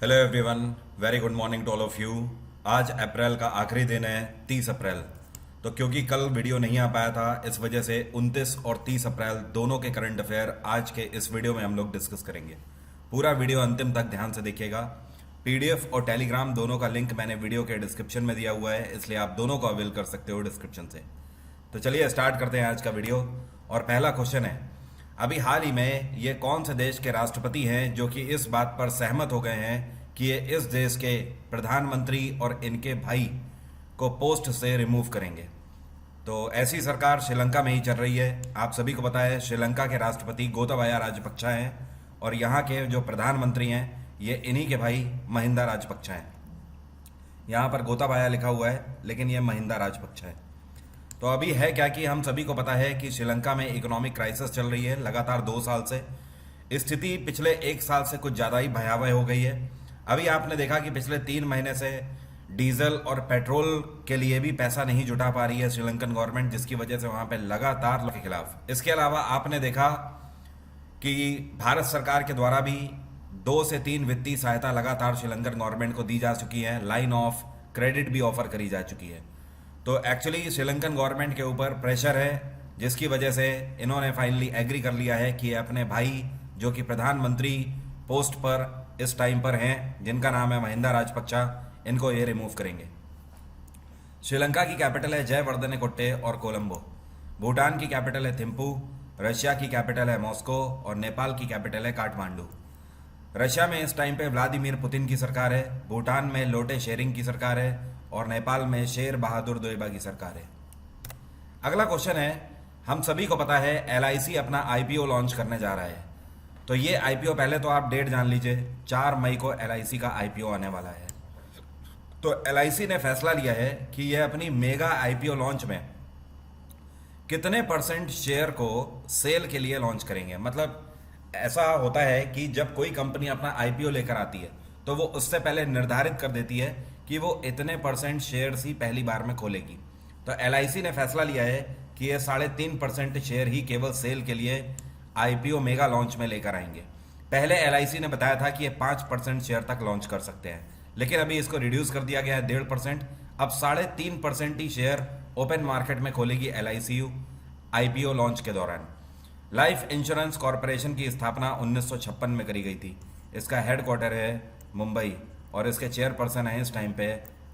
Hello everyone, very good morning to all of you. आज अप्रैल का आखिरी दिन है, 30 अप्रैल। तो क्योंकि कल वीडियो नहीं आ पाया था, इस वजह से 29 और 30 अप्रैल दोनों के करंट अफेयर आज के इस वीडियो में हम लोग डिस्कस करेंगे। पूरा वीडियो अंतिम तक ध्यान से देखिएगा। पीडीएफ और टेलीग्राम दोनों का लिंक मैंने वीडियो के डिस्क्रिप्शन में दिया हुआ है, इसलिए आप दोनों को अवेल कर सकते हो डिस्क्रिप्शन से। तो चलिए स्टार्ट करते हैं आज का वीडियो। और पहला क्वेश्चन है, अभी हाल ही में ये कौन से देश के राष्ट्रपति हैं जो कि इस बात पर सहमत हो गए हैं कि ये इस देश के प्रधानमंत्री और इनके भाई को पोस्ट से रिमूव करेंगे। तो ऐसी सरकार श्रीलंका में ही चल रही है। आप सभी को पता है श्रीलंका के राष्ट्रपति गोताबाया राजपक्षा हैं और यहाँ के जो प्रधानमंत्री हैं ये इन्हीं के भाई महिंदा राजपक्षा हैं। यहाँ पर गोताबाया लिखा हुआ है लेकिन ये महिंदा राजपक्षा है। तो अभी है क्या कि हम सभी को पता है कि श्रीलंका में इकोनॉमिक क्राइसिस चल रही है लगातार 2 साल से। स्थिति पिछले 1 साल से कुछ ज़्यादा ही भयावह हो गई है। अभी आपने देखा कि पिछले 3 महीने से डीजल और पेट्रोल के लिए भी पैसा नहीं जुटा पा रही है श्रीलंकन गवर्नमेंट, जिसकी वजह से वहाँ पे लगातार के खिलाफ। इसके अलावा आपने देखा कि भारत सरकार के द्वारा भी 2 से 3 वित्तीय सहायता लगातार श्रीलंकन गवर्नमेंट को दी जा चुकी है। लाइन ऑफ क्रेडिट भी ऑफर करी जा चुकी है। तो एक्चुअली श्रीलंकन गवर्नमेंट के ऊपर प्रेशर है, जिसकी वजह से इन्होंने फाइनली एग्री कर लिया है कि अपने भाई जो कि प्रधानमंत्री पोस्ट पर इस टाइम पर हैं, जिनका नाम है महिंदा राजपक्षा, इनको ये रिमूव करेंगे। श्रीलंका की कैपिटल है जयवर्धने और कोलंबो। भूटान की कैपिटल है थिम्पू। रशिया की कैपिटल है मॉस्को और नेपाल की कैपिटल है काठमांडू। रशिया में इस टाइम पे व्लादिमीर पुतिन की सरकार है। भूटान में लोटे शेरिंग की सरकार है और नेपाल में शेर बहादुर दोइबा की सरकार है। अगला क्वेश्चन है, हम सभी को पता है एलआईसी अपना आईपीओ लॉन्च करने जा रहा है। तो ये आईपीओ, पहले तो आप डेट जान लीजिए, 4 मई को एलआईसी का आईपीओ आने वाला है। तो एलआईसी ने फैसला लिया है कि यह अपनी मेगा आईपीओ लॉन्च में कितने % शेयर को सेल के लिए लॉन्च करेंगे। मतलब ऐसा होता है कि जब कोई कंपनी अपना आईपीओ लेकर आती है तो वो उससे पहले निर्धारित कर देती है कि वो इतने % शेयर्स ही पहली बार में खोलेगी। तो एलआईसी ने फैसला लिया है कि ये 3.5% शेयर ही केवल सेल के लिए आईपीओ मेगा लॉन्च में लेकर आएंगे। पहले एलआईसी ने बताया था कि ये 5% शेयर तक लॉन्च कर सकते हैं, लेकिन अभी इसको रिड्यूस कर दिया गया है 1.5%। अब 3.5% ही शेयर ओपन मार्केट में खोलेगी एलआईसी आईपीओ लॉन्च के दौरान। लाइफ इंश्योरेंस कॉरपोरेशन की स्थापना 1956 में करी गई थी। इसका हेडक्वार्टर है मुंबई और इसके चेयरपर्सन है इस टाइम पे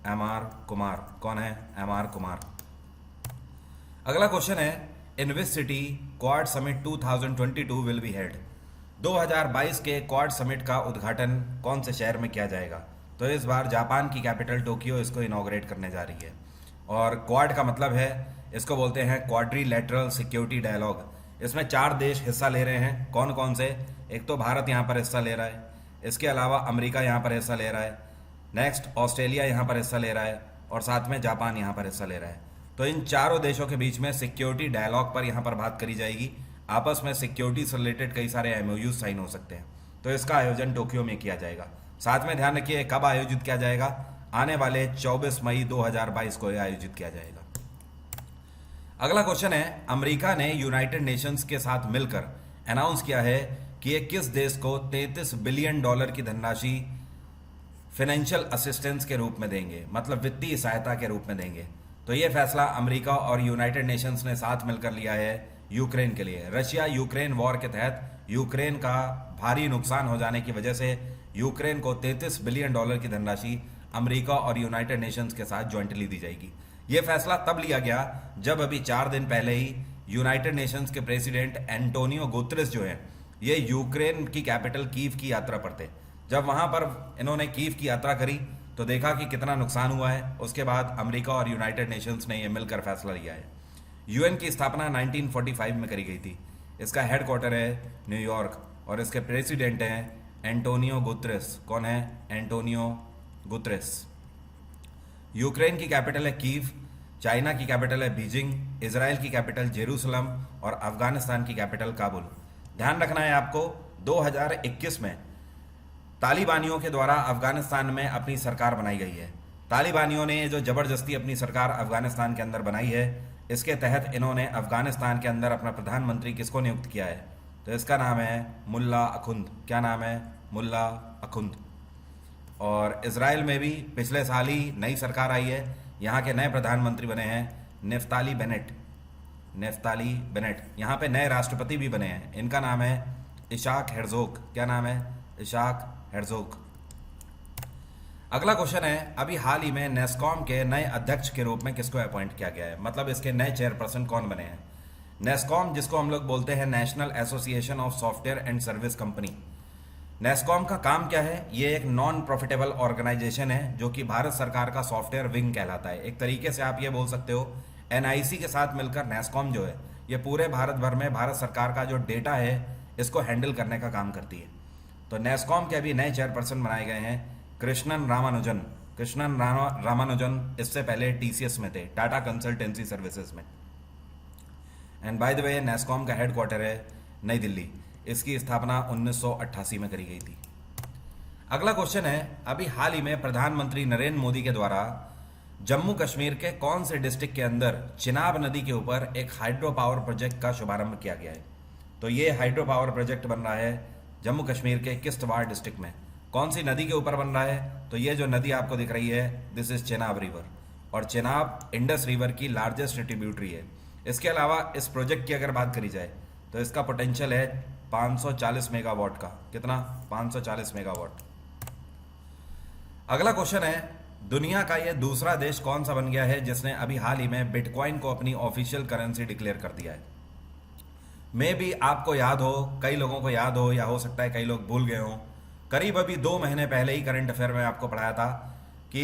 एमआर कुमार। कौन है? एमआर कुमार। अगला क्वेश्चन है, in which city Quad summit 2022 will be held. 2022 के क्वाड समिट का उद्घाटन कौन से शहर में किया जाएगा? तो इस बार जापान की कैपिटल टोक्यो इसको इनॉग्रेट करने जा रही है। और क्वाड का मतलब है, इसको बोलते हैं क्वाड्रिलैटरल सिक्योरिटी डायलॉग। इसमें 4 देश हिस्सा ले रहे हैं। कौन कौन से? एक तो भारत यहाँ पर हिस्सा ले रहा है, इसके अलावा अमेरिका यहाँ पर हिस्सा ले रहा है, नेक्स्ट ऑस्ट्रेलिया यहाँ पर हिस्सा ले रहा है और साथ में जापान यहाँ पर हिस्सा ले रहा है। तो इन चारों देशों के बीच में सिक्योरिटी डायलॉग पर यहाँ पर बात करी जाएगी। आपस में सिक्योरिटी से रिलेटेड कई सारे एमओयू साइन हो सकते हैं। तो इसका आयोजन टोक्यो में किया जाएगा। साथ में ध्यान रखिए कब आयोजित किया जाएगा, आने वाले 24 मई 2022 को यह आयोजित किया जाएगा। अगला क्वेश्चन है, अमेरिका ने यूनाइटेड नेशंस के साथ मिलकर अनाउंस किया है कि ये किस देश को $33 बिलियन की धनराशि फाइनेंशियल असिस्टेंस के रूप में देंगे, मतलब वित्तीय सहायता के रूप में देंगे। तो ये फैसला अमेरिका और यूनाइटेड नेशंस ने साथ मिलकर लिया है यूक्रेन के लिए। रशिया यूक्रेन वॉर के तहत यूक्रेन का भारी नुकसान हो जाने की वजह से यूक्रेन को $33 बिलियन की धनराशि अमेरिका और यूनाइटेड नेशंस के साथ ज्वाइंटली दी जाएगी। ये फैसला तब लिया गया जब अभी 4 दिन पहले ही यूनाइटेड नेशंस के प्रेसिडेंट एंटोनियो गुतेरेस जो है ये यूक्रेन की कैपिटल कीव की यात्रा पर थे। जब वहां पर इन्होंने कीव की यात्रा करी तो देखा कि कितना नुकसान हुआ है। उसके बाद अमेरिका और यूनाइटेड नेशंस ने यह मिलकर फैसला लिया है। यूएन की स्थापना 1945 में करी गई थी। इसका हेडक्वार्टर है न्यूयॉर्क और इसके प्रेसिडेंट हैं एंटोनियो गुतेरेस। कौन है? Antonio Guterres. यूक्रेन की कैपिटल है कीव, चाइना की कैपिटल है बीजिंग, इजराइल की कैपिटल जेरूसलम और अफगानिस्तान की कैपिटल काबुल। ध्यान रखना है आपको, 2021 में तालिबानियों के द्वारा अफगानिस्तान में अपनी सरकार बनाई गई है। तालिबानियों ने जो ज़बरदस्ती अपनी सरकार अफगानिस्तान के अंदर बनाई है, इसके तहत इन्होंने अफगानिस्तान के अंदर अपना प्रधानमंत्री किसको नियुक्त किया है? तो इसका नाम है मुल्ला अखुंद। क्या नाम है? मुल्ला अखुंद। और इजराइल में भी पिछले साल ही नई सरकार आई है, यहाँ के नए प्रधानमंत्री बने हैं नेफ्ताली बेनेट। Naftali Bennett. यहाँ पे नए राष्ट्रपति भी बने हैं, इनका नाम है इशाक हेर्जोग। क्या नाम है? इशाक हेर्जोग। अगला क्वेश्चन है, अभी हाल ही में नेस्कॉम के नए अध्यक्ष के रूप में किसको अपॉइंट किया गया है, मतलब इसके नए चेयरपर्सन कौन बने हैं? नेस्कॉम, जिसको हम लोग बोलते हैं national association of software and service company. NASSCOM का काम क्या है? ये एक नॉन प्रॉफिटेबल ऑर्गेनाइजेशन है जो कि भारत सरकार का सॉफ्टवेयर विंग कहलाता है। एक तरीके से आप ये बोल सकते हो एनआईसी के साथ मिलकर नेस्कॉम जो है ये पूरे भारत भर में भारत सरकार का जो डेटा है इसको हैंडल करने का काम करती है। तो नेस्कॉम के अभी नए चेयरपर्सन बनाए गए हैं कृष्णन रामानुजन। कृष्णन रामानुजन इससे पहले टीसीएस में थे, टाटा कंसल्टेंसी सर्विसेज में। And by the way NASSCOM का हेडक्वार्टर है नई दिल्ली। इसकी स्थापना 1988 में करी गई थी। अगला क्वेश्चन है, अभी हाल ही में प्रधानमंत्री नरेंद्र मोदी के द्वारा जम्मू कश्मीर के कौन से डिस्ट्रिक्ट के अंदर चिनाब नदी के ऊपर एक हाइड्रो पावर प्रोजेक्ट का शुभारंभ किया गया है? तो ये हाइड्रो पावर प्रोजेक्ट बन रहा है जम्मू कश्मीर के किश्तवाड़ डिस्ट्रिक्ट में। कौन सी नदी के ऊपर बन रहा है? तो ये जो नदी आपको दिख रही है दिस इज चेनाब रिवर, और चेनाब इंडस रिवर की लार्जेस्ट ट्रिब्यूटरी है। इसके अलावा इस प्रोजेक्ट की अगर बात करी जाए तो इसका पोटेंशियल है 540 मेगावाट का। कितना? 540 मेगावाट। अगला क्वेश्चन है, दुनिया का ये दूसरा देश कौन सा बन गया है जिसने अभी हाल ही में बिटकॉइन को अपनी ऑफिशियल करेंसी डिक्लेयर कर दिया है? मे भी आपको याद हो, कई लोगों को याद हो, या हो सकता है कई लोग भूल गए हों। करीब अभी 2 महीने पहले ही करंट अफेयर में आपको पढ़ाया था कि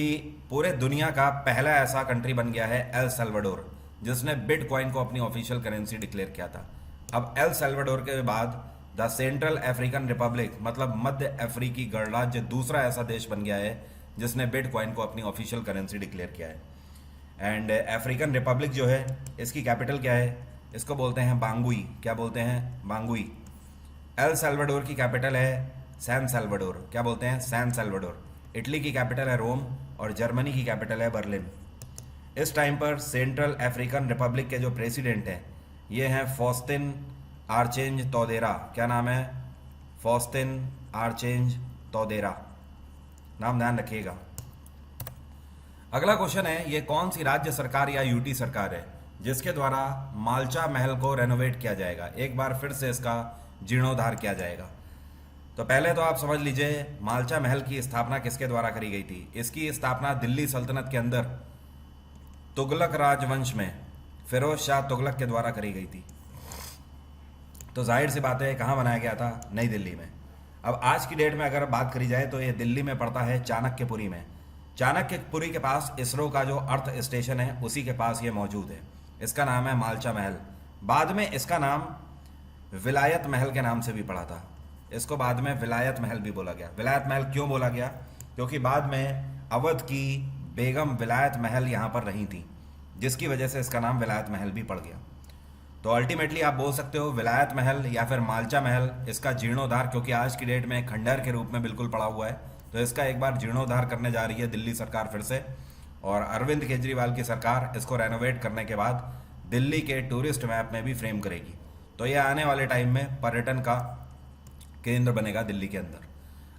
पूरे दुनिया का पहला ऐसा कंट्री बन गया है एल सल्वाडोर जिसने बिटकॉइन को अपनी ऑफिशियल करेंसी डिक्लेयर किया था। अब एल सल्वाडोर के बाद द सेंट्रल अफ्रीकन रिपब्लिक, मतलब मध्य अफ्रीकी गणराज्य, दूसरा ऐसा देश बन गया है जिसने बिटकॉइन को अपनी ऑफिशियल करेंसी डिक्लेयर किया है। एंड अफ्रीकन रिपब्लिक जो है इसकी कैपिटल क्या है? इसको बोलते हैं बांगुई। क्या बोलते हैं? बांगुई। एल सल्वाडोर की कैपिटल है सैन सल्वाडोर। क्या बोलते हैं? San Salvador. इटली की कैपिटल है रोम और जर्मनी की कैपिटल है बर्लिन। इस टाइम पर सेंट्रल अफ्रीकन रिपब्लिक के जो प्रेसिडेंट हैं ये हैं फॉस्टिन आर्चेंज तोदेरा। क्या नाम है? फॉस्टिन आर्चेंज तोदेरा। नाम ध्यान रखिएगा। अगला क्वेश्चन है, ये कौन सी राज्य सरकार या यूटी सरकार है जिसके द्वारा मालचा महल को रेनोवेट किया जाएगा, एक बार फिर से इसका जीर्णोद्धार किया जाएगा? तो पहले तो आप समझ लीजिए मालचा महल की स्थापना किसके द्वारा करी गई थी। इसकी स्थापना दिल्ली सल्तनत के अंदर तुगलक राजवंश में फिरोज शाह तुगलक के द्वारा करी गई थी। तो जाहिर सी बात है कहाँ बनाया गया था? नई दिल्ली में। अब आज की डेट में अगर बात करी जाए तो ये दिल्ली में पड़ता है चाणक्यपुरी में। चाणक्यपुरी के पास इसरो का जो अर्थ स्टेशन है उसी के पास ये मौजूद है। इसका नाम है मालचा महल। बाद में इसका नाम विलायत महल के नाम से भी पड़ा था। इसको बाद में विलायत महल भी बोला गया। विलायत महल क्यों बोला गया? क्योंकि बाद में अवध की बेगम विलायत महल यहाँ पर रही थी, जिसकी वजह से इसका नाम विलायत महल भी पड़ गया। तो अल्टीमेटली आप बोल सकते हो विलायत महल या फिर मालचा महल, इसका जीर्णोद्धार, क्योंकि आज की डेट में खंडहर के रूप में बिल्कुल पड़ा हुआ है, तो इसका एक बार जीर्णोद्धार करने जा रही है दिल्ली सरकार फिर से। और अरविंद केजरीवाल की सरकार इसको रेनोवेट करने के बाद दिल्ली के टूरिस्ट मैप में भी फ्रेम करेगी। तो ये आने वाले टाइम में पर्यटन का केंद्र बनेगा दिल्ली के अंदर।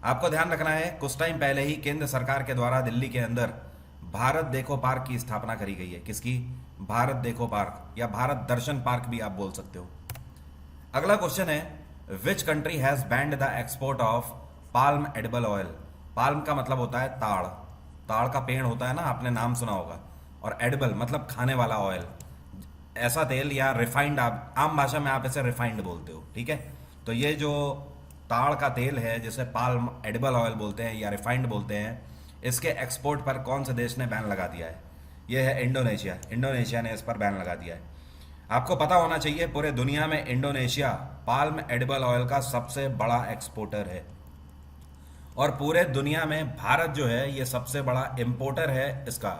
आपको ध्यान रखना है कुछ टाइम पहले ही केंद्र सरकार के द्वारा दिल्ली के अंदर भारत देखो पार्क की स्थापना करी गई है। किसकी? भारत देखो पार्क या भारत दर्शन पार्क भी आप बोल सकते हो। अगला क्वेश्चन है, which country has banned the export of palm edible oil? Palm का मतलब होता है ताड़। ताड़ का पेड़ होता है ना, आपने नाम सुना होगा। और एडिबल मतलब खाने वाला ऑयल, ऐसा तेल या रिफाइंड, आप आम भाषा में आप इसे रिफाइंड बोलते हो, ठीक है। तो ये जो ताड़ का तेल है जिसे पाल्म एडिबल ऑयल बोलते हैं या रिफाइंड बोलते हैं, इसके एक्सपोर्ट पर कौन से देश ने बैन लगा दिया है? यह है इंडोनेशिया। इंडोनेशिया ने इस पर बैन लगा दिया है। आपको पता होना चाहिए पूरे दुनिया में इंडोनेशिया पाल्म एडिबल ऑयल का सबसे बड़ा एक्सपोर्टर है, और पूरे दुनिया में भारत जो है ये सबसे बड़ा इंपोर्टर है इसका,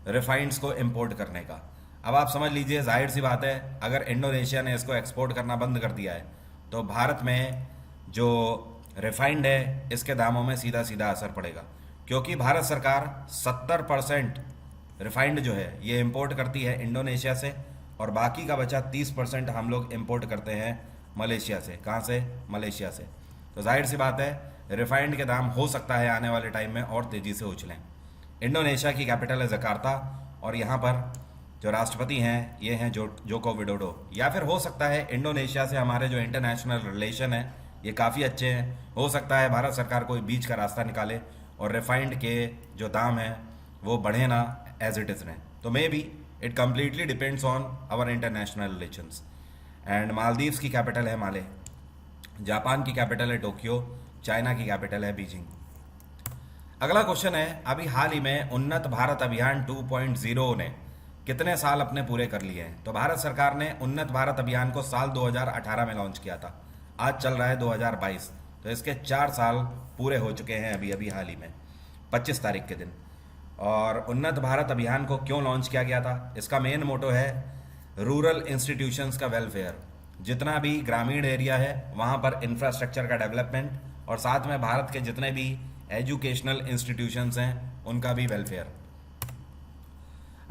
रिफाइंड्स को इंपोर्ट करने का। अब आप समझ लीजिए, जाहिर सी बात है अगर इंडोनेशिया ने इसको एक्सपोर्ट करना बंद कर दिया है तो भारत में जो रिफाइंड है इसके दामों में सीधा सीधा असर पड़ेगा, क्योंकि भारत सरकार 70% रिफाइंड जो है ये इंपोर्ट करती है इंडोनेशिया से, और बाकी का बचा 30% हम लोग इंपोर्ट करते हैं मलेशिया से। कहाँ से? मलेशिया से। तो जाहिर सी बात है रिफाइंड के दाम हो सकता है आने वाले टाइम में और तेज़ी से उछलें। इंडोनेशिया की कैपिटल है जकार्ता और यहाँ पर जो राष्ट्रपति हैं ये हैं जोको विडोडो। या फिर हो सकता है इंडोनेशिया से हमारे जो इंटरनेशनल रिलेशन है ये काफ़ी अच्छे हैं, हो सकता है भारत सरकार कोई बीच का रास्ता निकाले और रिफाइंड के जो दाम हैं वो बढ़े ना, एज इट इज़ रहें। तो maybe it completely depends on our international relations. And Maldives की कैपिटल है माले, जापान की कैपिटल है टोक्यो, चाइना की कैपिटल है बीजिंग। अगला क्वेश्चन है, अभी हाल ही में उन्नत भारत अभियान 2.0 ने कितने साल अपने पूरे कर लिए हैं? तो भारत सरकार ने उन्नत भारत अभियान को साल 2018 में लॉन्च किया था, आज चल रहा है 2022, तो इसके 4 साल पूरे हो चुके हैं अभी अभी हाल ही में 25 तारीख के दिन। और उन्नत भारत अभियान को क्यों लॉन्च किया गया था? इसका मेन मोटो है रूरल इंस्टीट्यूशंस का वेलफेयर, जितना भी ग्रामीण एरिया है वहाँ पर इंफ्रास्ट्रक्चर का डेवलपमेंट और साथ में भारत के जितने भी एजुकेशनल इंस्टीट्यूशंस हैं उनका भी वेलफेयर।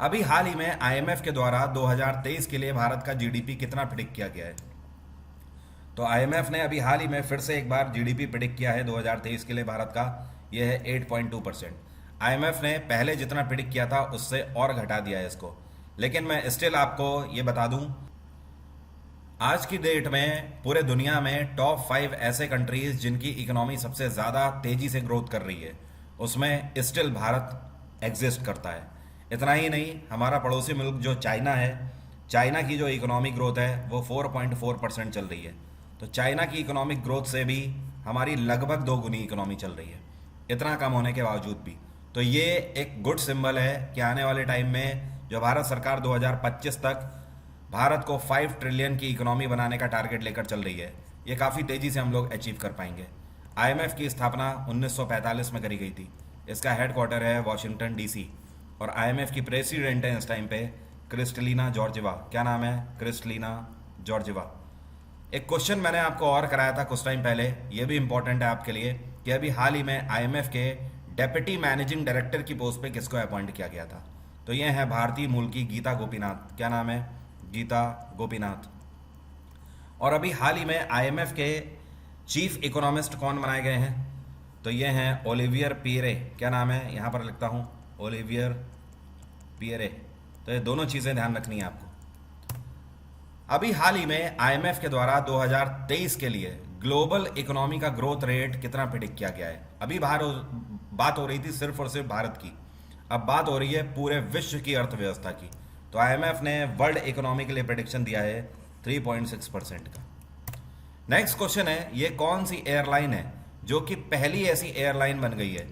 अभी हाल ही में आईएमएफ के द्वारा 2023 के लिए भारत का जीडीपी कितना प्रिडिक्ट किया गया है? तो आईएमएफ ने अभी हाल ही में फिर से एक बार जीडीपी प्रिडिक्ट किया है 2023 के लिए भारत का, यह है 8.2%। आईएमएफ ने पहले जितना प्रिडिक्ट किया था उससे और घटा दिया है इसको, लेकिन मैं स्टिल आपको ये बता दूं, आज की डेट में पूरे दुनिया में टॉप 5 ऐसे कंट्रीज जिनकी इकोनॉमी सबसे ज़्यादा तेज़ी से ग्रोथ कर रही है उसमें स्टिल भारत एग्जिस्ट करता है। इतना ही नहीं, हमारा पड़ोसी मुल्क जो चाइना है, चाइना की जो इकोनॉमिक ग्रोथ है वो 4.4% चल रही है। तो चाइना की इकोनॉमिक ग्रोथ से भी हमारी लगभग 2 गुनी इकोनॉमी चल रही है, इतना कम होने के बावजूद भी। तो ये एक गुड सिंबल है कि आने वाले टाइम में जो भारत सरकार 2025 तक भारत को 5 ट्रिलियन की इकोनॉमी बनाने का टारगेट लेकर चल रही है, ये काफ़ी तेज़ी से हम लोग अचीव कर पाएंगे। आईएमएफ की स्थापना 1945 में करी गई थी, इसका हेडक्वार्टर है वाशिंगटन डीसी और आईएमएफ की प्रेसिडेंट है इस टाइम पे क्रिस्टलिना जॉर्जिवा। क्या नाम है? Kristalina Georgieva. एक क्वेश्चन मैंने आपको और कराया था कुछ टाइम पहले, ये भी इंपॉर्टेंट है आपके लिए, कि अभी हाल ही में आईएमएफ के डेप्यूटी मैनेजिंग डायरेक्टर की पोस्ट पे किसको अपॉइंट किया गया था? तो ये है भारतीय मूल की गीता गोपीनाथ। क्या नाम है? गीता गोपीनाथ। और अभी हाल ही में आईएमएफ के चीफ इकोनॉमिस्ट कौन बनाए गए हैं? तो ये हैं ओलिवियर पियरे। क्या नाम है? यहाँ पर लिखता हूँ, ओलिवियर पियरे। तो ये दोनों चीज़ें ध्यान रखनी है आपको। अभी हाल ही में आईएमएफ के द्वारा 2023 के लिए ग्लोबल इकोनॉमी का ग्रोथ रेट कितना प्रिडिक्ट किया गया है? अभी बात हो रही थी सिर्फ और सिर्फ भारत की, अब बात हो रही है पूरे विश्व की अर्थव्यवस्था की। तो आईएमएफ ने वर्ल्ड इकोनॉमी के लिए प्रेडिक्शन दिया है 3.6% का। नेक्स्ट क्वेश्चन है, ये कौन सी एयरलाइन है जो कि पहली ऐसी एयरलाइन बन गई है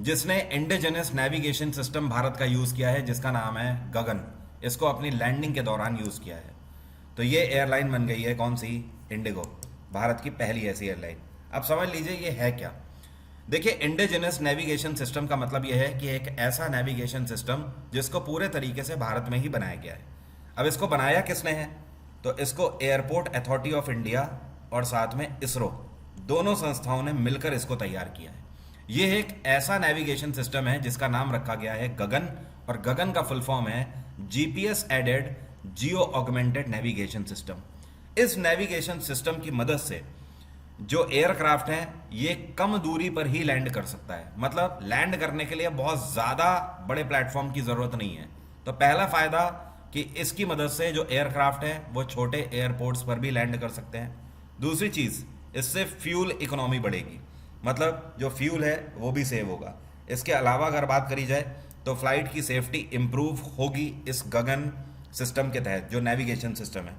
जिसने इंडिजिनस नेविगेशन सिस्टम भारत का यूज किया है, जिसका नाम है गगन। इसको अपनी लैंडिंग के दौरान यूज किया है। तो ये एयरलाइन बन गई है कौन सी? इंडिगो, भारत की पहली ऐसी एयरलाइन। अब समझ लीजिए ये है क्या। देखिए, इंडिजिनस नेविगेशन सिस्टम का मतलब यह है कि एक ऐसा नेविगेशन सिस्टम जिसको पूरे तरीके से भारत में ही बनाया गया है। अब इसको बनाया किसने है? तो इसको एयरपोर्ट अथॉरिटी ऑफ इंडिया और साथ में इसरो, दोनों संस्थाओं ने मिलकर इसको तैयार किया है। यह एक ऐसा नेविगेशन सिस्टम है जिसका नाम रखा गया है गगन, और गगन का फुल फॉर्म है GPS aided geo augmented navigation system. इस नेविगेशन सिस्टम की मदद से जो एयरक्राफ्ट है ये कम दूरी पर ही लैंड कर सकता है। मतलब लैंड करने के लिए बहुत ज़्यादा बड़े प्लेटफॉर्म की ज़रूरत नहीं है। तो पहला फ़ायदा कि इसकी मदद से जो एयरक्राफ्ट है वो छोटे एयरपोर्ट्स पर भी लैंड कर सकते हैं। दूसरी चीज़, इससे फ्यूल इकोनॉमी बढ़ेगी, मतलब जो फ्यूल है वो भी सेव होगा। इसके अलावा अगर बात करी जाए तो फ्लाइट की सेफ्टी इम्प्रूव होगी इस गगन सिस्टम के तहत, जो नेविगेशन सिस्टम है,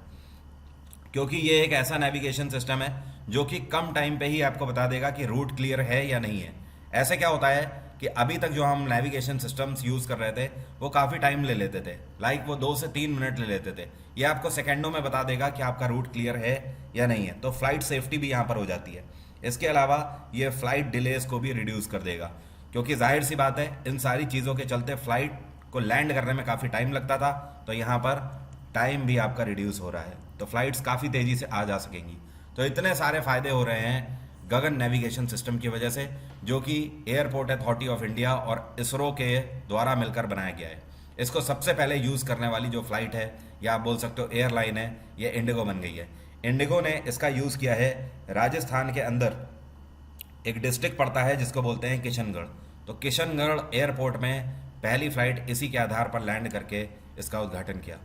क्योंकि ये एक ऐसा नेविगेशन सिस्टम है जो कि कम टाइम पे ही आपको बता देगा कि रूट क्लियर है या नहीं है। ऐसे क्या होता है कि अभी तक जो हम नेविगेशन सिस्टम्स यूज़ कर रहे थे वो काफ़ी टाइम ले लेते थे, लाइक वो 2 से 3 मिनट ले लेते थे। ये आपको सेकेंडों में बता देगा कि आपका रूट क्लियर है या नहीं है। तो फ्लाइट सेफ्टी भी यहाँ पर हो जाती है। इसके अलावा ये फ्लाइट डिलेज को भी रिड्यूस कर देगा, क्योंकि जाहिर सी बात है इन सारी चीज़ों के चलते फ्लाइट को लैंड करने में काफ़ी टाइम लगता था, तो यहाँ पर टाइम भी आपका रिड्यूस हो रहा है, तो फ्लाइट्स काफ़ी तेज़ी से आ जा सकेंगी। तो इतने सारे फ़ायदे हो रहे हैं गगन नेविगेशन सिस्टम की वजह से, जो कि एयरपोर्ट अथॉरिटी ऑफ इंडिया और इसरो के द्वारा मिलकर बनाया गया है। इसको सबसे पहले यूज़ करने वाली जो फ्लाइट है या आप बोल सकते हो एयरलाइन है, ये इंडिगो बन गई है। इंडिगो ने इसका यूज़ किया है राजस्थान के अंदर एक डिस्ट्रिक्ट पड़ता है जिसको बोलते हैं किशनगढ़। तो किशनगढ़ एयरपोर्ट में पहली फ्लाइट इसी के आधार पर लैंड करके इसका उद्घाटन किया।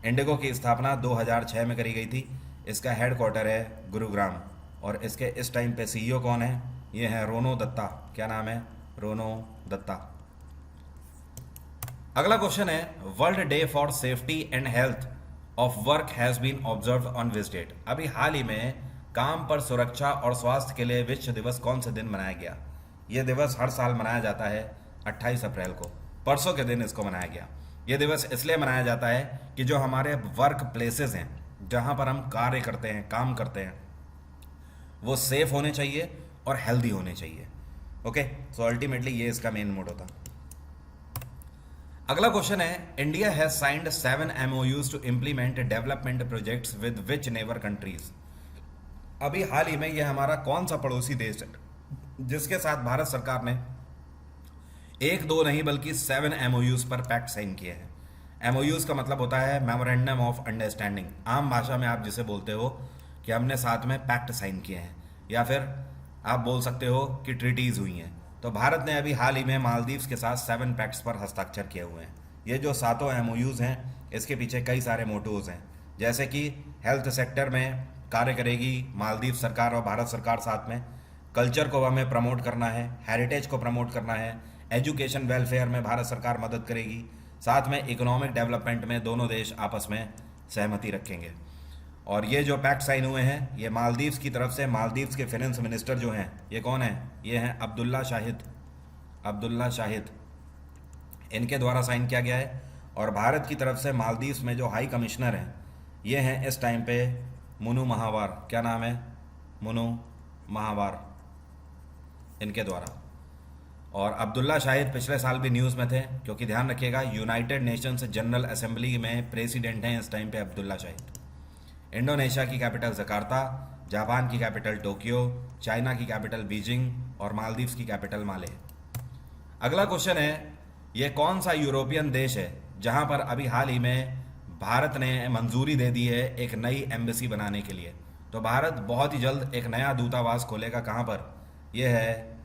इंडिगो की स्थापना 2006 में करी गई थी। इसका हेडक्वार्टर है गुरुग्राम और इसके इस टाइम पे सीईओ कौन है? ये है रोनो दत्ता। क्या नाम है? रोनो दत्ता। अगला क्वेश्चन है, world day for safety and health of work has been observe on which date? अभी हाल ही में काम पर सुरक्षा और स्वास्थ्य के लिए विश्व दिवस कौन से दिन मनाया गया? यह दिवस हर साल मनाया जाता है 28 अप्रैल को। परसों के दिन इसको मनाया गया। यह दिवस इसलिए मनाया जाता है कि जो हमारे वर्क प्लेसेस हैं, जहां पर हम कार्य करते हैं, काम करते हैं, वो सेफ होने चाहिए और हेल्दी होने चाहिए। ओके, सो अल्टीमेटली ये इसका मेन मोड होता। अगला क्वेश्चन है, India has signed 7 MOUs to implement development projects with which neighbour countries? अभी हाल ही में ये हमारा कौन सा पड़ोसी देश है जिसके साथ भारत सरकार ने एक दो नहीं बल्कि 7 MOUs पर पैक्ट साइन किए हैं। MOUs का मतलब होता है मेमोरेंडम ऑफ अंडरस्टैंडिंग। आम भाषा में आप जिसे बोलते हो कि हमने साथ में पैक्ट साइन किए हैं, या फिर आप बोल सकते हो कि ट्रीटीज हुई हैं। तो भारत ने अभी हाल ही में मालदीव्स के साथ 7 पैक्ट्स पर हस्ताक्षर किए हुए हैं। ये जो 7 MOUs हैं, इसके पीछे कई सारे मोटिव्स हैं, जैसे कि हेल्थ सेक्टर में कार्य करेगी मालदीव सरकार और भारत सरकार साथ में, कल्चर को हमें प्रमोट करना है, हेरिटेज को प्रमोट करना है, एजुकेशन वेलफेयर में भारत सरकार मदद करेगी, साथ में इकोनॉमिक डेवलपमेंट में दोनों देश आपस में सहमति रखेंगे। और ये जो पैक्ट साइन हुए हैं, ये मालदीव्स की तरफ से, मालदीव्स के फाइनेंस मिनिस्टर जो हैं, ये कौन है? ये हैं अब्दुल्ला शाहिद। अब्दुल्ला शाहिद, इनके द्वारा साइन किया गया है। और भारत की तरफ से मालदीव्स में जो हाई कमिश्नर हैं, ये हैं इस टाइम पे मुनु महावार। क्या नाम है? मुनु महावार, इनके द्वारा। और अब्दुल्ला शाहिद पिछले साल भी न्यूज़ में थे, क्योंकि ध्यान रखिएगा यूनाइटेड नेशंस जनरल असेंबली में प्रेसिडेंट हैं इस टाइम पे अब्दुल्ला शाहिद। इंडोनेशिया की कैपिटल जकार्ता, जापान की कैपिटल टोक्यो, चाइना की कैपिटल बीजिंग और मालदीव्स की कैपिटल माले। अगला क्वेश्चन है, ये कौन सा यूरोपियन देश है जहां पर अभी हाल ही में भारत ने मंजूरी दे दी है एक नई एम्बेसी बनाने के लिए? तो भारत बहुत ही जल्द एक नया दूतावास खोलेगा। कहां पर? यह है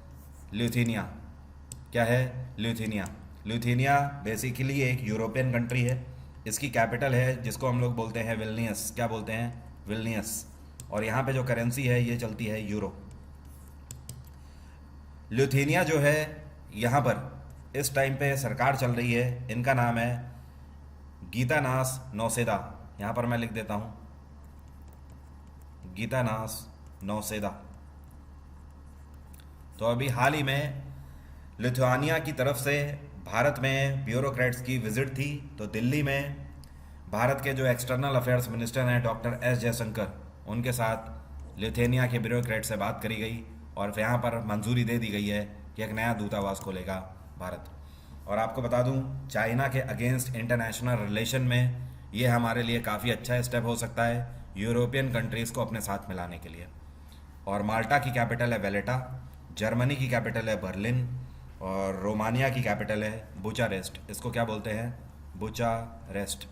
लिथुआनिया। क्या है? लिथुआनिया। लिथुआनिया बेसिकली एक यूरोपियन कंट्री है। इसकी कैपिटल है जिसको हम लोग बोलते हैं विल्नियस। क्या बोलते हैं? विल्नियस। और यहाँ पे जो करेंसी है ये चलती है यूरो। लिथुआनिया जो है, यहाँ पर इस टाइम पे सरकार चल रही है, इनका नाम है गीतानास नौसेदा। यहाँ पर मैं लिख देता हूँ, गीतानास नौसेदा। तो अभी हाल ही में लिथुआनिया की तरफ से भारत में ब्यूरोक्रेट्स की विजिट थी। तो दिल्ली में भारत के जो एक्सटर्नल अफेयर्स मिनिस्टर हैं डॉक्टर एस जयशंकर, उनके साथ लिथुआनिया के ब्यूरोक्रेट से बात करी गई और यहाँ पर मंजूरी दे दी गई है कि एक नया दूतावास खोलेगा भारत। और आपको बता दूं, चाइना के अगेंस्ट इंटरनेशनल रिलेशन में ये हमारे लिए काफ़ी अच्छा स्टेप हो सकता है यूरोपियन कंट्रीज़ को अपने साथ मिलाने के लिए। और माल्टा की कैपिटल है वेलेटा, जर्मनी की कैपिटल है बर्लिन और रोमानिया की कैपिटल है बुचारेस्ट। इसको क्या बोलते हैं? बुचारेस्ट।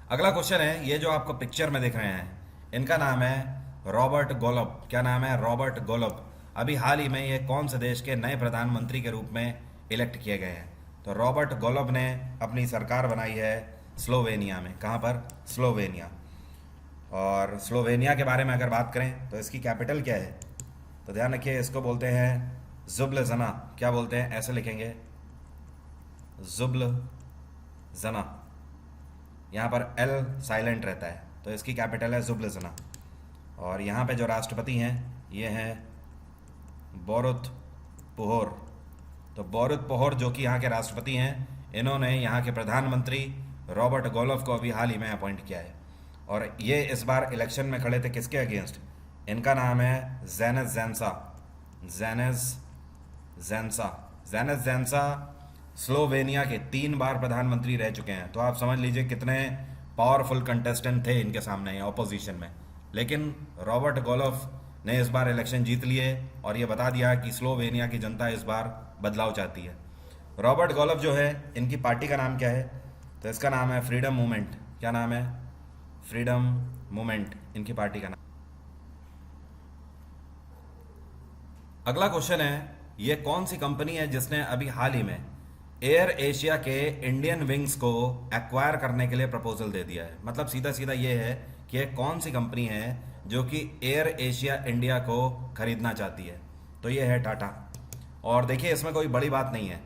अगला क्वेश्चन है, ये जो आपको पिक्चर में देख रहे हैं, इनका नाम है रॉबर्ट गोलब। क्या नाम है? रॉबर्ट गोलब। अभी हाल ही में ये कौन से देश के नए प्रधानमंत्री के रूप में इलेक्ट किए गए हैं? तो रॉबर्ट गोलब ने अपनी सरकार बनाई है स्लोवेनिया में। कहाँ पर? स्लोवेनिया। और स्लोवेनिया के बारे में अगर बात करें तो इसकी कैपिटल क्या है? तो ध्यान रखिए, इसको बोलते हैं जुब्लजना। क्या बोलते हैं? ऐसे लिखेंगे, जुब्लजना। यहाँ पर एल साइलेंट रहता है, तो इसकी कैपिटल है जुब्लजना। और यहाँ पे जो राष्ट्रपति हैं ये हैं बोरुत पोहोर। तो बोरुत पोहोर जो कि यहाँ के राष्ट्रपति हैं, इन्होंने यहाँ के प्रधानमंत्री रॉबर्ट गोलोव को अभी हाल ही में अपॉइंट किया है। और ये इस बार इलेक्शन में खड़े थे किसके अगेंस्ट? इनका नाम है ज़ेनेस ज़ेंसा। ज़ेनेस ज़ेंसा स्लोवेनिया के 3 बार प्रधानमंत्री रह चुके हैं। तो आप समझ लीजिए कितने पावरफुल कंटेस्टेंट थे इनके सामने ऑपोजिशन में। लेकिन रॉबर्ट गोलोव ने इस बार इलेक्शन जीत लिए और ये बता दिया कि स्लोवेनिया की जनता इस बार बदलाव चाहती है। रॉबर्ट गोलोव जो है, इनकी पार्टी का नाम क्या है? तो इसका नाम है फ्रीडम मूवमेंट। क्या नाम है? फ्रीडम मूवमेंट इनकी पार्टी का नाम। अगला क्वेश्चन है, ये कौन सी कंपनी है जिसने अभी हाल ही में एयर एशिया के इंडियन विंग्स को एक्वायर करने के लिए प्रपोजल दे दिया है। मतलब सीधा सीधा ये है कि ये कौन सी कंपनी है जो कि एयर एशिया इंडिया को खरीदना चाहती है। तो ये है टाटा। और देखिए इसमें कोई बड़ी बात नहीं है।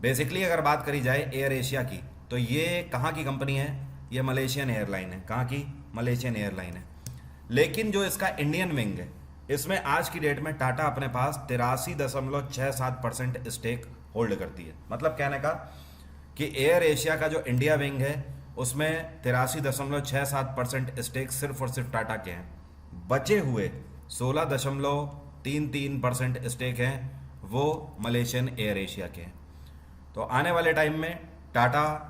बेसिकली अगर बात करी जाए एयर एशिया की, तो ये कहाँ की कंपनी है? ये मलेशियन एयरलाइन है। कहाँ की? मलेशियन एयरलाइन है। लेकिन जो इसका इंडियन विंग है, इसमें आज की डेट में टाटा अपने पास 83.67% स्टेक होल्ड करती है। मतलब कहने का कि एयर एशिया का जो इंडिया विंग है उसमें 83.67% स्टेक सिर्फ और सिर्फ टाटा के हैं। बचे हुए 16.33% स्टेक हैं वो मलेशियन एयर एशिया के हैं। तो आने वाले टाइम में टाटा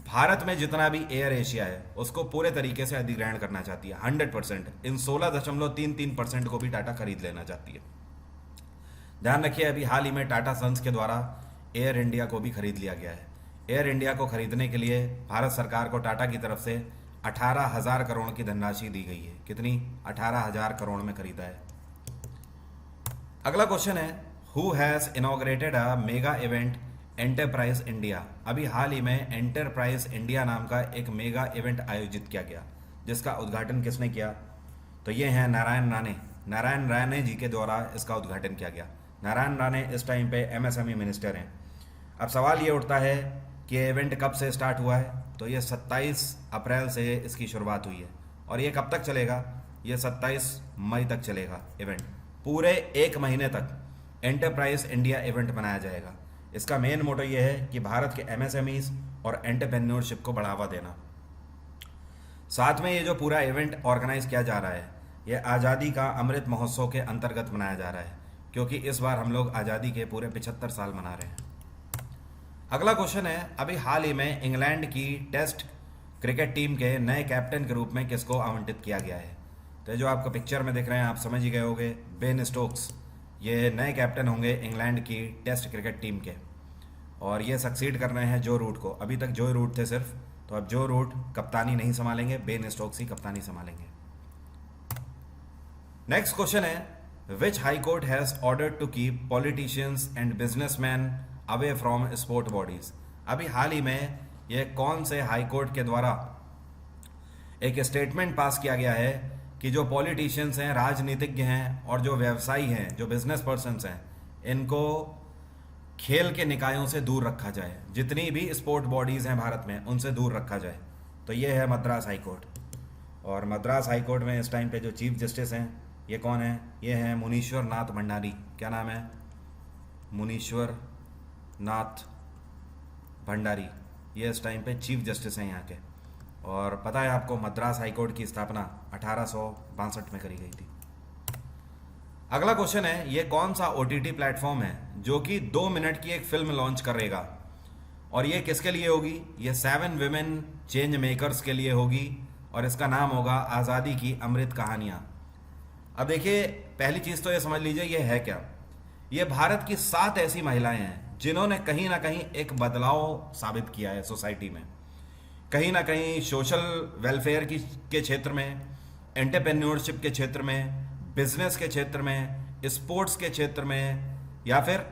भारत में जितना भी एयर एशिया है उसको पूरे तरीके से अधिग्रहण करना चाहती है। 100% इन 16.33% को भी टाटा खरीद लेना चाहती है। ध्यान रखिए, अभी हाल ही में टाटा सन्स के द्वारा एयर इंडिया को भी खरीद लिया गया है। एयर इंडिया को खरीदने के लिए भारत सरकार को टाटा की तरफ से 18,000 करोड़ की धनराशि दी गई है। कितनी? 18,000 करोड़ में खरीदा है। अगला क्वेश्चन है, who has inaugurated a mega event enterprise India. अभी हाल ही में एंटरप्राइज इंडिया नाम का एक मेगा इवेंट आयोजित किया गया, जिसका उद्घाटन किसने किया? तो ये है नारायण राणे जी के द्वारा इसका उद्घाटन किया गया। नारायण राणे इस टाइम पे एमएसएमई मिनिस्टर हैं। अब सवाल ये उठता है कि ये इवेंट कब से स्टार्ट हुआ है? तो ये 27 अप्रैल से इसकी शुरुआत हुई है और ये कब तक चलेगा? ये 27 मई तक चलेगा इवेंट। पूरे एक महीने तक एंटरप्राइज इंडिया इवेंट मनाया जाएगा। इसका मेन मोटो ये है कि भारत के एमएसएमईज और एंटरप्रेन्योरशिप को बढ़ावा देना। साथ में ये जो पूरा इवेंट ऑर्गेनाइज किया जा रहा है, ये आज़ादी का अमृत महोत्सव के अंतर्गत मनाया जा रहा है, क्योंकि इस बार हम लोग आज़ादी के पूरे 75 साल मना रहे हैं। अगला क्वेश्चन है, अभी हाल ही में इंग्लैंड की टेस्ट क्रिकेट टीम के नए कैप्टन के रूप में किसको आवंटित किया गया है? तो जो आपको पिक्चर में दिख रहे हैं, आप समझ ही गए होंगे, बेन स्टोक्स ये नए कैप्टन होंगे इंग्लैंड की टेस्ट क्रिकेट टीम के। और ये सक्सीड कर रहे हैं जो रूट को। अभी तक जो रूट थे सिर्फ, तो अब जो रूट कप्तानी नहीं संभालेंगे, बेन स्टोक्स ही कप्तानी संभालेंगे। नेक्स्ट क्वेश्चन है, which high court has ordered to keep politicians and businessmen away from sport bodies. अभी हाल ही में ये कौन से हाई कोर्ट के द्वारा एक स्टेटमेंट पास किया गया है कि जो पॉलिटिशियंस हैं, राजनीतिज्ञ हैं और जो व्यवसायी हैं, जो बिजनेस पर्सन्स हैं, इनको खेल के निकायों से दूर रखा जाए। जितनी भी स्पोर्ट बॉडीज़ हैं भारत में उनसे दूर रखा जाए। तो ये है मद्रास हाई कोर्ट। और मद्रास हाई कोर्ट में इस टाइम पे जो चीफ जस्टिस हैं, ये कौन है? ये हैं मुनीश्वर नाथ भंडारी। क्या नाम है? मुनीश्वर नाथ भंडारी। ये इस टाइम पे चीफ जस्टिस हैं यहाँ के। और पता है आपको, मद्रास हाई कोर्ट की स्थापना 1862 में करी गई थी। अगला क्वेश्चन है, ये कौन सा ओटीटी प्लेटफॉर्म है जो कि 2 मिनट की एक फिल्म लॉन्च करेगा? और ये किसके लिए होगी? ये 7 विमेन चेंज मेकर्स के लिए होगी और इसका नाम होगा आज़ादी की अमृत कहानियाँ। अब देखिए, पहली चीज़ तो ये समझ लीजिए, ये है क्या? ये भारत की 7 ऐसी महिलाएं हैं जिन्होंने कहीं ना कहीं एक बदलाव साबित किया है सोसाइटी में। कहीं ना कहीं सोशल वेलफेयर के क्षेत्र में, एंटरप्रेन्योरशिप के क्षेत्र में, बिजनेस के क्षेत्र में, स्पोर्ट्स के क्षेत्र में, या फिर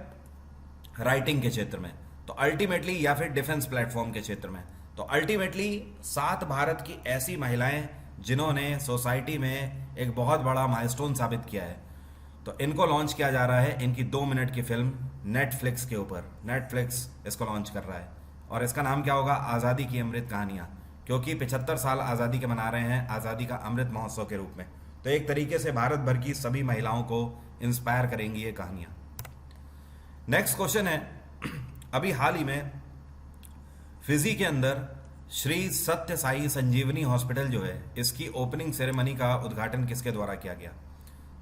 राइटिंग के क्षेत्र में, तो अल्टीमेटली, या फिर डिफेंस प्लेटफॉर्म के क्षेत्र में। तो अल्टीमेटली 7 भारत की ऐसी महिलाएं जिन्होंने सोसाइटी में एक बहुत बड़ा माइलस्टोन साबित किया है। तो इनको लॉन्च किया जा रहा है, इनकी 2 मिनट की फिल्म नेटफ्लिक्स के ऊपर। नेटफ्लिक्स इसको लॉन्च कर रहा है और इसका नाम क्या होगा? आज़ादी की अमृत कहानियाँ। क्योंकि 75 साल आज़ादी के मना रहे हैं, आज़ादी का अमृत महोत्सव के रूप में। तो एक तरीके से भारत भर की सभी महिलाओं को इंस्पायर करेंगी ये कहानियाँ। नेक्स्ट क्वेश्चन है, अभी हाल ही में फिजी के अंदर श्री सत्य साई संजीवनी हॉस्पिटल जो है, इसकी ओपनिंग सेरेमनी का उद्घाटन किसके द्वारा किया गया?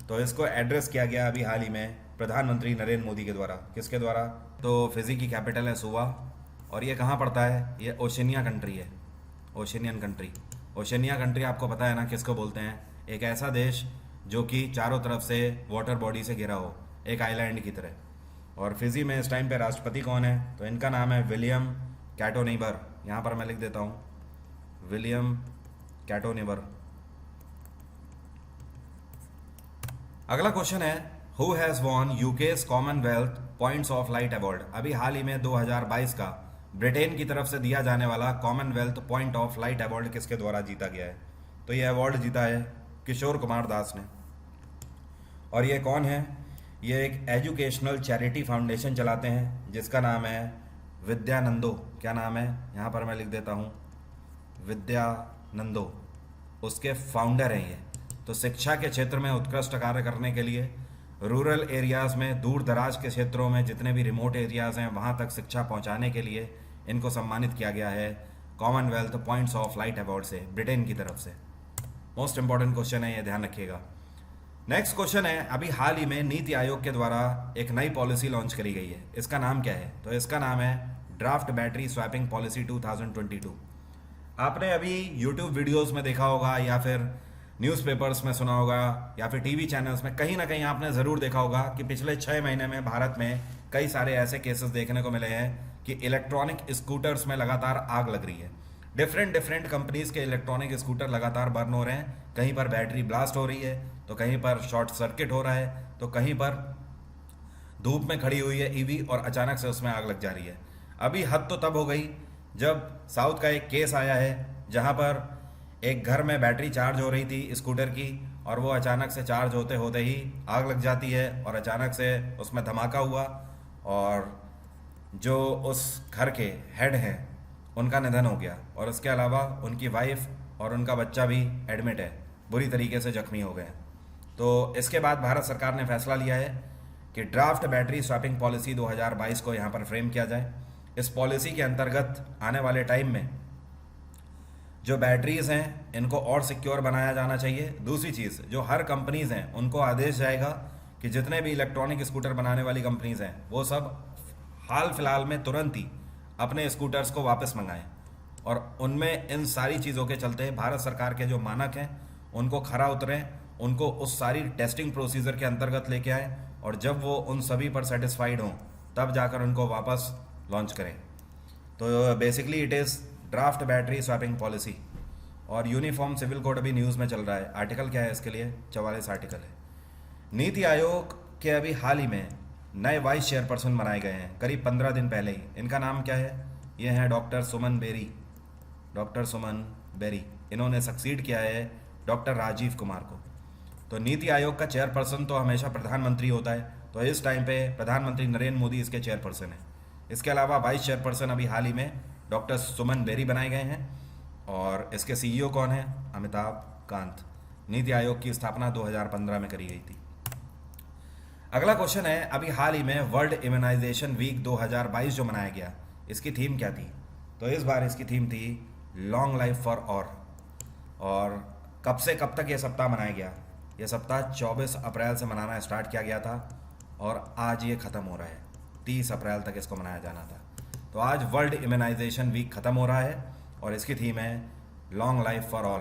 तो इसको एड्रेस किया गया अभी हाल ही में प्रधानमंत्री नरेंद्र मोदी के द्वारा। किसके द्वारा? तो फिजी की कैपिटल है सुवा और ये कहाँ पड़ता है? ये ओशनिया कंट्री है, ओशनियन कंट्री। ओशनिया कंट्री आपको पता है ना किसको बोलते हैं? एक ऐसा देश जो कि चारों तरफ से वाटर बॉडी से घिरा हो, एक आइलैंड की तरह। और फिजी में इस टाइम पे राष्ट्रपति कौन है? तो इनका नाम है विलियम कैटोनेबर। यहाँ पर मैं लिख देता हूँ, विलियम कैटोनेबर। अगला क्वेश्चन है, who has won UK's Commonwealth points of light award. अभी हाल ही में 2022 का ब्रिटेन की तरफ से दिया जाने वाला Commonwealth point of light award किसके द्वारा जीता गया है? तो ये अवार्ड जीता है किशोर कुमार दास ने। और ये कौन है? ये एक एजुकेशनल चैरिटी फाउंडेशन चलाते हैं जिसका नाम है विद्यानंदो। क्या नाम है? यहाँ पर मैं लिख देता हूँ, विद्यानंदो। उसके फाउंडर हैं ये। तो शिक्षा के क्षेत्र में उत्कृष्ट कार्य करने के लिए रूरल एरियाज़ में, दूर दराज के क्षेत्रों में, जितने भी रिमोट एरियाज़ हैं वहाँ तक शिक्षा पहुँचाने के लिए इनको सम्मानित किया गया है Commonwealth points of light award से, ब्रिटेन की तरफ से। मोस्ट इंपॉर्टेंट क्वेश्चन है, ये ध्यान रखिएगा। नेक्स्ट क्वेश्चन है, अभी हाल ही में नीति आयोग के द्वारा एक नई पॉलिसी लॉन्च करी गई है। इसका नाम क्या है? तो इसका नाम है ड्राफ्ट बैटरी स्वैपिंग पॉलिसी 2022। आपने अभी यूट्यूब वीडियोस में देखा होगा या फिर न्यूज़पेपर्स में सुना होगा या फिर टीवी चैनल्स में कहीं ना कहीं आपने ज़रूर देखा होगा कि पिछले 6 महीने में भारत में कई सारे ऐसे केसेस देखने को मिले हैं कि इलेक्ट्रॉनिक स्कूटर्स में लगातार आग लग रही है। डिफरेंट कंपनीज के इलेक्ट्रॉनिक स्कूटर लगातार बर्न हो रहे हैं। कहीं पर बैटरी ब्लास्ट हो रही है, तो कहीं पर शॉर्ट सर्किट हो रहा है, तो कहीं पर धूप में खड़ी हुई है ईवी और अचानक से उसमें आग लग जा रही है। अभी हद तो तब हो गई जब साउथ का एक केस आया है जहां पर एक घर में बैटरी चार्ज हो रही थी स्कूटर की और वो अचानक से चार्ज होते होते ही आग लग जाती है और अचानक से उसमें धमाका हुआ और जो उस घर के हेड हैं उनका निधन हो गया और उसके अलावा उनकी वाइफ और उनका बच्चा भी एडमिट है, बुरी तरीके से जख्मी हो गए। तो इसके बाद भारत सरकार ने फैसला लिया है कि ड्राफ्ट बैटरी स्वैपिंग पॉलिसी 2022 को यहाँ पर फ्रेम किया जाए। इस पॉलिसी के अंतर्गत आने वाले टाइम में जो बैटरीज हैं इनको और सिक्योर बनाया जाना चाहिए। दूसरी चीज़, जो हर कंपनीज हैं उनको आदेश जाएगा कि जितने भी इलेक्ट्रॉनिक स्कूटर बनाने वाली कंपनीज हैं वो सब हाल फिलहाल में तुरंत ही अपने स्कूटर्स को वापस मंगाएं और उनमें इन सारी चीज़ों के चलते भारत सरकार के जो मानक हैं उनको खरा उतरें, उनको उस सारी टेस्टिंग प्रोसीजर के अंतर्गत लेके आएँ और जब वो उन सभी पर सेटिस्फाइड हों तब जाकर उनको वापस लॉन्च करें। तो basically it is draft battery swapping policy. और यूनिफॉर्म सिविल कोड अभी न्यूज़ में चल रहा है। आर्टिकल क्या है इसके लिए? 44 आर्टिकल है। नीति आयोग के अभी हाल ही में नए वाइस चेयरपर्सन बनाए गए हैं, करीब 15 दिन पहले ही। इनका नाम क्या है? ये हैं डॉक्टर सुमन बेरी। डॉक्टर सुमन बेरी, इन्होंने सक्सीड किया है डॉक्टर राजीव कुमार को। तो नीति आयोग का चेयरपर्सन तो हमेशा प्रधानमंत्री होता है, तो इस टाइम पे प्रधानमंत्री नरेंद्र मोदी इसके चेयरपर्सन हैं। इसके अलावा वाइस चेयरपर्सन अभी हाल ही में डॉक्टर सुमन बेरी बनाए गए हैं और इसके सीईओ कौन है? अमिताभ कांत। नीति आयोग की स्थापना 2015 में करी गई थी। अगला क्वेश्चन है, अभी हाल ही में वर्ल्ड इम्यूनाइजेशन वीक 2022 जो मनाया गया, इसकी थीम क्या थी? तो इस बार इसकी थीम थी लॉन्ग लाइफ फॉर ऑल। और कब से कब तक ये सप्ताह मनाया गया? ये सप्ताह 24 अप्रैल से मनाना स्टार्ट किया गया था और आज ये ख़त्म हो रहा है। 30 अप्रैल तक इसको मनाया जाना था। तो आज वर्ल्ड इम्यूनाइजेशन वीक ख़त्म हो रहा है और इसकी थीम है लॉन्ग लाइफ फॉर ऑल।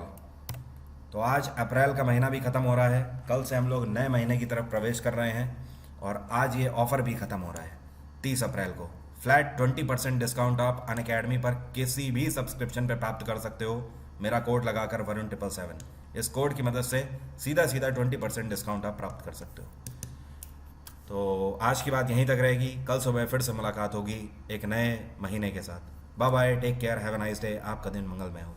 तो आज अप्रैल का महीना भी ख़त्म हो रहा है, कल से हम लोग नए महीने की तरफ प्रवेश कर रहे हैं और आज ये ऑफ़र भी ख़त्म हो रहा है 30 अप्रैल को। फ्लैट 20% डिस्काउंट आप अनअकैडमी पर किसी भी सब्सक्रिप्शन पर प्राप्त कर सकते हो, मेरा कोड लगाकर वरुण777। इस कोड की मदद से सीधा 20% डिस्काउंट आप प्राप्त कर सकते हो। तो आज की बात यहीं तक रहेगी, कल सुबह फिर से मुलाकात होगी एक नए महीने के साथ। Bye bye, take care, have a nice day. आपका दिन मंगलमय हो।